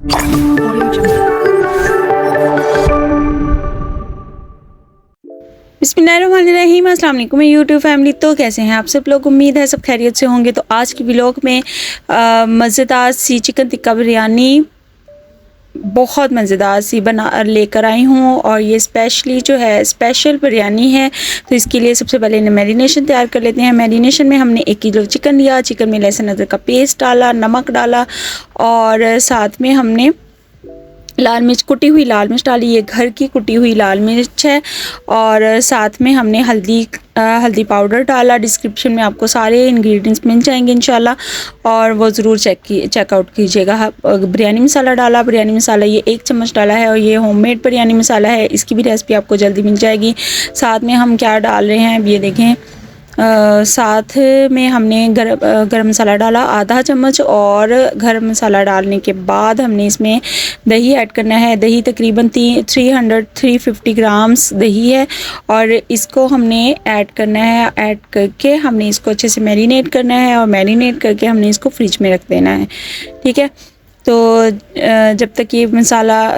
बिस्मिल्लाहिर्रहमानिर्रहीम, अस्सलाम वालेकुम यूट्यूब फैमिली। तो कैसे हैं आप सब लोग? उम्मीद है सब खैरियत से होंगे। तो आज की व्लॉग में मज़ेदार सी चिकन टिक्का बिरयानी बहुत मज़ेदार सी बना लेकर आई हूँ, और ये स्पेशली जो है स्पेशल बिरयानी है। तो इसके लिए सबसे पहले मैरिनेशन तैयार कर लेते हैं। मैरिनेशन में हमने 1 किलो चिकन लिया। चिकन में लहसुन अदरक का पेस्ट डाला, नमक डाला, और साथ में हमने लाल मिर्च, कुटी हुई लाल मिर्च डाली। ये घर की कुटी हुई लाल मिर्च है। और साथ में हमने हल्दी पाउडर डाला। डिस्क्रिप्शन में आपको सारे इंग्रेडिएंट्स मिल जाएंगे इंशाल्लाह, और वो ज़रूर चेकआउट कीजिएगा। बिरयानी मसाला डाला। बिरयानी मसाला ये 1 चम्मच डाला है, और ये होममेड बिरयानी मसाला है। इसकी भी रेसिपी आपको जल्दी मिल जाएगी। साथ में हम क्या डाल रहे हैं अब ये देखें। साथ में हमने गरम मसाला डाला आधा चम्मच, और गरम मसाला डालने के बाद हमने इसमें दही ऐड करना है। दही तकरीबन 350 ग्राम्स दही है, और इसको हमने ऐड करना है। ऐड करके हमने इसको अच्छे से मैरिनेट करना है, और मैरिनेट करके हमने इसको फ्रिज में रख देना है। ठीक है, तो जब तक ये मसाला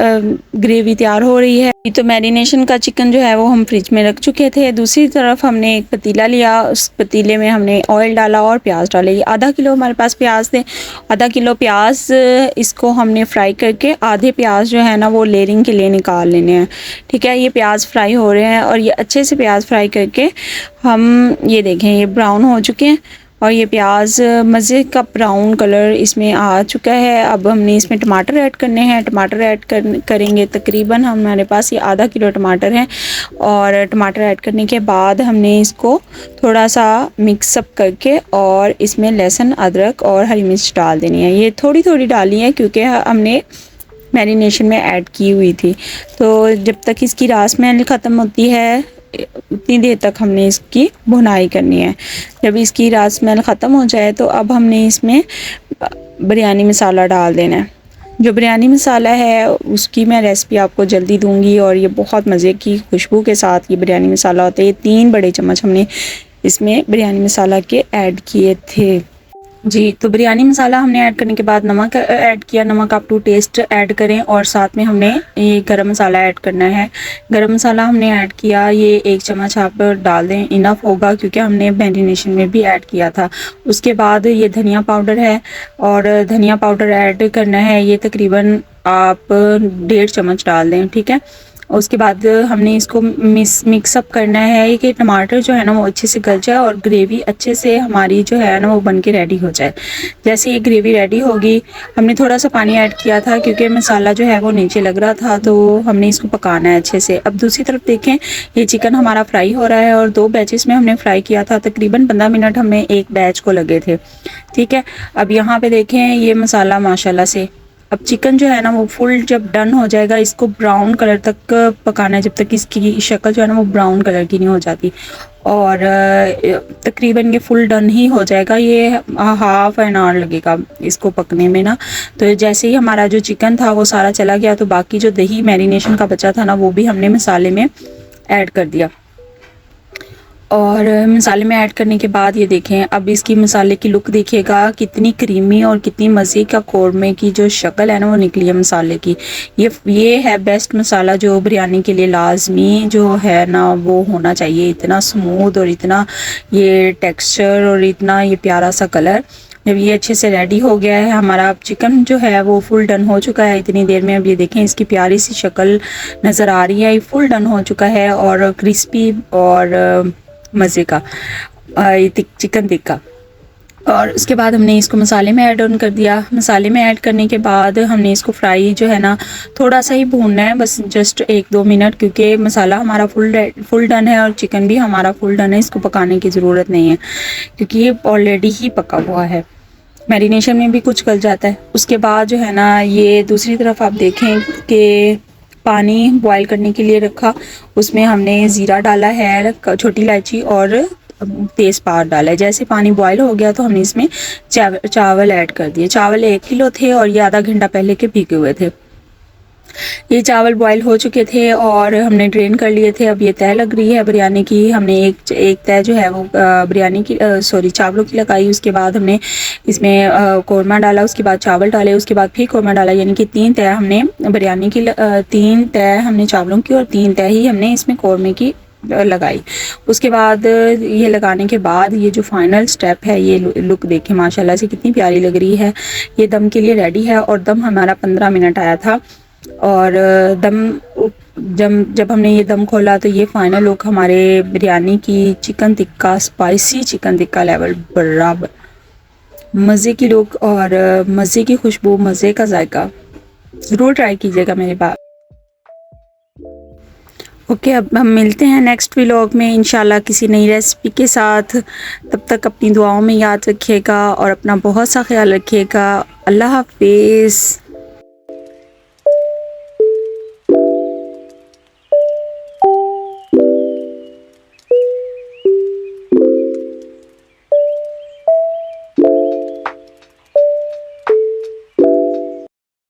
ग्रेवी तैयार हो रही है, तो मैरिनेशन का चिकन जो है वो हम फ्रिज में रख चुके थे। दूसरी तरफ हमने एक पतीला लिया। उस पतीले में हमने ऑयल डाला और प्याज डाले। ये आधा किलो हमारे पास प्याज थे। आधा किलो प्याज, इसको हमने फ्राई करके आधे प्याज जो है ना वो लेयरिंग के लिए निकाल लेने हैं। ठीक है, ये प्याज फ्राई हो रहे हैं, और ये अच्छे से प्याज फ्राई करके हम ये देखें ये ब्राउन हो चुके हैं, और ये प्याज मज़े का ब्राउन कलर इसमें आ चुका है। अब हमने इसमें टमाटर ऐड करने हैं। टमाटर ऐड करेंगे तकरीबन हमारे पास ये आधा किलो टमाटर हैं, और टमाटर ऐड करने के बाद हमने इसको थोड़ा सा मिक्सअप करके और इसमें लहसुन अदरक और हरी मिर्च डाल देनी है। ये थोड़ी थोड़ी डाली है क्योंकि हमने मैरिनेशन में ऐड की हुई थी। तो जब तक इसकी रास महल ख़त्म होती है उतनी देर तक हमने इसकी भुनाई करनी है। जब इसकी रास महल ख़त्म हो जाए तो अब हमने इसमें बिरयानी मसाला डाल देना है। जो बिरयानी मसाला है उसकी मैं रेसिपी आपको जल्दी दूंगी, और ये बहुत मज़े की खुशबू के साथ ये बिरयानी मसाला होता है। ये 3 बड़े चम्मच हमने इसमें बिरयानी मसाला के ऐड किए थे जी। तो बिरयानी मसाला हमने ऐड करने के बाद नमक ऐड किया। नमक आप टू टेस्ट ऐड करें, और साथ में हमने ये गरम मसाला ऐड करना है। गरम मसाला हमने ऐड किया, ये 1 चम्मच आप डाल दें, इनफ होगा क्योंकि हमने मैरिनेशन में भी ऐड किया था। उसके बाद ये धनिया पाउडर है, और धनिया पाउडर ऐड करना है। ये तकरीबन आप 1.5 चम्मच डाल दें। ठीक है, उसके बाद हमने इसको मिक्सअप करना है कि टमाटर जो है ना वो अच्छे से गल जाए, और ग्रेवी अच्छे से हमारी जो है ना वो बन के रेडी हो जाए। जैसे ये ग्रेवी रेडी होगी, हमने थोड़ा सा पानी ऐड किया था क्योंकि मसाला जो है वो नीचे लग रहा था, तो हमने इसको पकाना है अच्छे से। अब दूसरी तरफ देखें, ये चिकन हमारा फ्राई हो रहा है, और 2 बैचेस में हमने फ्राई किया था। तकरीबन 15 मिनट हमें एक बैच को लगे थे। ठीक है, अब यहाँ पे देखें ये मसाला माशाल्लाह से, अब चिकन जो है ना वो फुल जब डन हो जाएगा, इसको ब्राउन कलर तक पकाना है, जब तक इसकी शक्ल जो है ना वो ब्राउन कलर की नहीं हो जाती। और तकरीबन ये फुल डन ही हो जाएगा। ये हाफ एन आवर लगेगा इसको पकने में ना। तो जैसे ही हमारा जो चिकन था वो सारा चला गया, तो बाकी जो दही मैरिनेशन का बचा था ना वो भी हमने मसाले में ऐड कर दिया। और मसाले में ऐड करने के बाद ये देखें, अब इसकी मसाले की लुक देखिएगा कितनी क्रीमी और कितनी मज़े का कौरमे की जो शक्ल है ना वो निकली है मसाले की। ये है बेस्ट मसाला जो बिरयानी के लिए लाजमी जो है ना वो होना चाहिए। इतना स्मूथ और इतना ये टेक्सचर और इतना ये प्यारा सा कलर। जब ये अच्छे से रेडी हो गया है हमारा चिकन जो है वो फुल डन हो चुका है इतनी देर में। अब ये देखें इसकी प्यारी सी शक्ल नज़र आ रही है, ये फुल डन हो चुका है, और क्रिस्पी और मज़े का चिकन टिक्का। और उसके बाद हमने इसको मसाले में ऐड ऑन कर दिया। मसाले में ऐड करने के बाद हमने इसको फ्राई जो है ना थोड़ा सा ही भूनना है, बस जस्ट 1-2 मिनट, क्योंकि मसाला हमारा फुल डन है और चिकन भी हमारा फुल डन है। इसको पकाने की ज़रूरत नहीं है क्योंकि ये ऑलरेडी ही पका हुआ है। मैरिनेशन में भी कुछ गल जाता है। उसके बाद जो है ना ये दूसरी तरफ आप देखें कि पानी बॉईल करने के लिए रखा, उसमें हमने ज़ीरा डाला है, छोटी इलायची और तेज़पात डाला है। जैसे पानी बॉईल हो गया तो हमने इसमें चावल ऐड कर दिए। चावल 1 किलो थे, और ये आधा घंटा पहले के भीगे हुए थे। ये चावल बॉईल हो चुके थे और हमने ड्रेन कर लिए थे। अब ये तय लग रही है बिरयानी की। हमने एक तय जो है वो बिरयानी की चावलों की लगाई। उसके बाद हमने इसमें कौरमा डाला, उसके बाद चावल डाले, उसके बाद फिर कौरमा डाला, यानी कि 3 तय हमने बिरयानी की 3 तय हमने चावलों की और 3 तय ही हमने इसमें कौरमे की लगाई। उसके बाद ये लगाने के बाद ये जो फाइनल स्टेप है, ये लुक देखें माशाल्लाह से कितनी प्यारी लग रही है। ये दम के लिए रेडी है और दम हमारा 15 मिनट आया था। और दम जब हमने ये दम खोला तो ये फाइनल लुक हमारे बिरयानी की chicken tikka, spicy chicken tikka level बराबर, मज़े की लुक और मज़े की खुशबू, मज़े का जायका। ज़रूर ट्राई कीजिएगा मेरे बात। ओके, अब हम मिलते हैं नेक्स्ट व्लॉग में इंशाल्लाह किसी नई रेसिपी के साथ। तब तक अपनी दुआओं में याद रखिएगा और अपना बहुत सा ख्याल रखिएगा। अल्लाह हाफिज़।